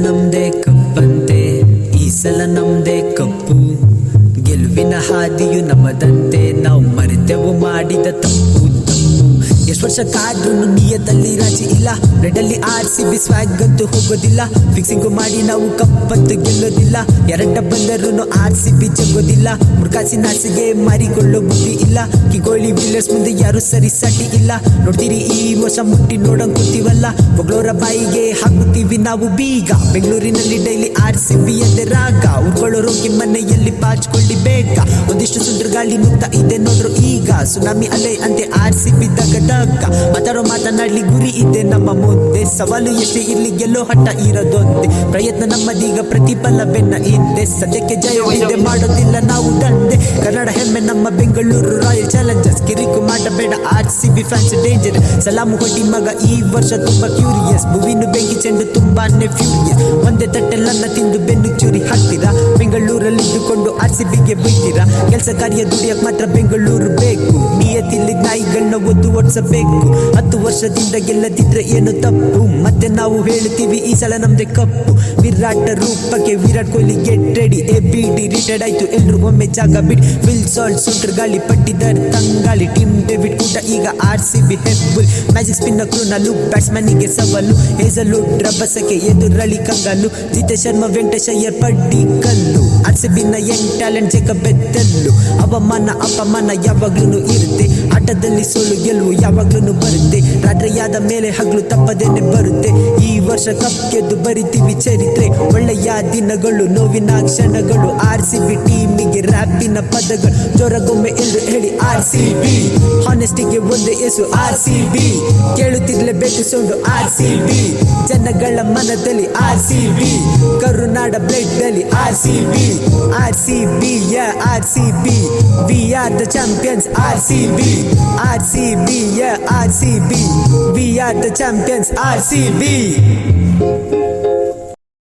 ನಮ್ದೇ ಕಪ್ಪಂತೆ ಈ ಸಲ ನಮ್ದೇ ಕಪ್ಪು ಗೆಲುವಿನ ಹಾದಿಯು ನಮ್ಮದಂತೆ ನಾವು ಮರೆತೆವು ಮಾಡಿದ ತಪ್ಪು ಎಷ್ಟು ವರ್ಷ ಕಾದ್ರೂ ನಿಯತಲ್ಲಿ ರಾಜಿ ಇಲ್ಲ ರೆಡಲ್ಲಿ RCB ಸ್ವ್ಯಾಗ್ ಅಂತೂ ಹೋಗೋದಿಲ್ಲ ಫಿಕ್ಸಿಂಗು ಮಾಡಿ ನಾವು ಕಪ್ಪಂತೂ ಗೆಲ್ಲೋದಿಲ್ಲ ಎರಡ ಬಂದರೂ RCB ಜಗ್ಗೋದಿಲ್ಲ ಮುರ್ಕಾಸಿ ನಾಸಿಗೆ ಮಾರಿಕೊಳ್ಳೋ ಬುದ್ಧಿ ಇಲ್ಲ ಕಿಗೋಳಿ ವಿಲ್ಲರ್ಸ್ ಮುಂದೆ ಯಾರು ಸರಿ ಸಾಟಿ ಇಲ್ಲ ನೋಡ್ತೀರಿ ಈ ವರ್ಷ ಮುಟ್ಟಿ ನೋಡಂಗ್ ಕೂತೀವಲ್ಲ ಬೊಗ್ಳೋರ ಬಾಯಿಗೆ ಹಾಕುತ್ತೀವಿ ನಾವು ಬೀಗ ಬೆಂಗಳೂರಿನಲ್ಲಿ ಡೈಲಿ RCB ಎಂದೇ ರಾಗ ಉಳ್ಕೊಳ್ಳೋರೋಗಿ ಮನೆಯಲ್ಲಿ ಪಾಚ್ಕೊಳ್ಳಿ ಬೇಗ ಒಂದಿಷ್ಟು ಸುಂದ್ರ ಗಾಳಿ ಮುಕ್ತ ಇದೆ ನೋಡ್ರು ಈಗ ಸುನಾಮಿ ಅಲೆ ಅಂತೆ RCB ದಗದ ಮಾತಾಡೋ ಮಾತನಾಡ್ಲಿ ಗುರಿ ಇದೆ ನಮ್ಮ ಮುಂದೆ ಸವಾಲು ಎಷ್ಟೇ ಇರ್ಲಿ ಗೆಲ್ಲೋ ಹಠ ಇರೋದೊಂದೇ ಪ್ರಯತ್ನ ನಮ್ಮದೀಗ ಪ್ರತಿಫಲ ಬೆನ್ನ ಹಿಂದೆ ಸದ್ಯಕ್ಕೆ ಜಯವಿದೆ ಮಾಡೋದಿಲ್ಲ ನಾವು ದಂಡೆ ಕನ್ನಡ ಹೆಮ್ಮೆ ನಮ್ಮ ಬೆಂಗಳೂರು ರಾಯಲ್ ಚಾಲೆಂಜರ್ಸ್ ಕಿರಿಕು ಮಾಡಬೇಡ RCB ಫ್ಯಾನ್ಸ್ ಡೇಂಜರ್ ಸಲಾಮು ಹೊಡಿ ಮಗ ಈ ವರ್ಷ ತುಂಬಾ ಕ್ಯೂರಿಯಸ್ ಭುವಿನು ಬೆಂಕಿ ಚೆಂಡು ತುಂಬಾನೇ ಫ್ಯೂರಿಯಸ್ ಒಂದೇ ತಟ್ಟೆಲ್ಲನ್ನ ತಿಂದು ಬೆನ್ನು ಚೂರಿ ಹಾಕ್ತೀರಾ ಬೆಂಗಳೂರಲ್ಲಿದ್ದುಕೊಂಡು RCBಗೆ ಬೈತೀರಾ ಕೆಲಸ ಕಾರ್ಯ ದುಡಿಯಕ್ ಮಾತ್ರ ಬೆಂಗಳೂರು ಬೇಕು ನಿಯತಿಲ್ಲಿ ನಾಯಿಗಳನ್ನ ಒದ್ದು ಓಡಿಸಬೇಕು 10 ವರ್ಷದಿಂದ ಗೆಲ್ಲದಿದ್ರೆ ಏನು ತಪ್ಪು ಮತ್ತೆ ನಾವು ಹೇಳ್ತೀವಿ ಈ ಸಲ ನಮ್ದೇ ಕಪ್ಪು ವಿರಾಟ ರೂಪಕ್ಕೆ Virat Kohli get ready ABD retired ಆಯ್ತು ಎಲ್ರು ಒಮ್ಮೆ ಜಾಗ ಬಿಡಿ ವಿಲ್ ಸಾಲ್ಟ್ ಸುಂಟರ್ ಗಾಳಿ ಪಟ್ಟಿದ್ದಾರೆ ತಂಗಾಳಿ ಟೀಮ್ ಡೇವಿಡ್ ಕೂಡ ಈಗ RCB ಹೆಬ್ಬುಲ್ ಮ್ಯಾಜಿಕ್ ಸ್ಪಿನ್ನರ್ ಕ್ರೂನಲು ಬ್ಯಾಟ್ಸ್ಮನ್ನಿಗೆ ಸವಾಲು ಹೇಸಲ್ವುಡ್ ರಭಸಕ್ಕೆ ಎದುರಳಿ ಕಂಗಾಲು ಜಿತೇಶ್ ಶರ್ಮಾ ವೆಂಕಟೇಶ್ ಅಯ್ಯರ್ ಪಡ್ಡಿ ಕಲ್ಲು RCBನ ಯಂಗ್ ಟ್ಯಾಲೆಂಟ್ ಜಗ ಬೆದ್ದಲ್ಲು ಅವಮಾನ ಅಪಮಾನ ಯಾವಾಗ್ಲೂ ಇರುತ್ತೆ ಆಟದಲ್ಲಿ ಸೋಲು ಗೆಲುವು ಯಾವಾಗ್ಲೂ ಬರುತ್ತೆ ರಾತ್ರಿಯಾದ ಮೇಲೆ ಹಗಲು ತಪ್ಪದೇನೆ ಬರುತ್ತೆ ಈ ವರ್ಷ ಕಪ್ ಗೆದ್ದು ಬರಿತೀವಿ ಚರಿತ್ರೆ ಒಳ್ಳೆಯ ದಿನಗಳು ನೋವಿನ ಕ್ಷಣಗಳು RCB ಟೀಮಿಗೆ ರ್ಯಾಪಿನ ಪದಗಳು ಜೋರಗೊಮ್ಮೆ ಎಲ್ರು ಹೇಳಿ RCB ಹಾನೆಸ್ಟಿಗೆ ಒಂದೇ ಹೆಸರು RCB ಕೇಳುತ್ತಿರ್ಲೇಬೇಕು ಸೌಂಡು RCB ಜನಗಳ ಮನದಲ್ಲಿ RCB ಕರುನಾಡ ಬ್ಲಡ್ ಅಲ್ಲಿ RCB RCB we are the champions RCB RCB we are the champions RCB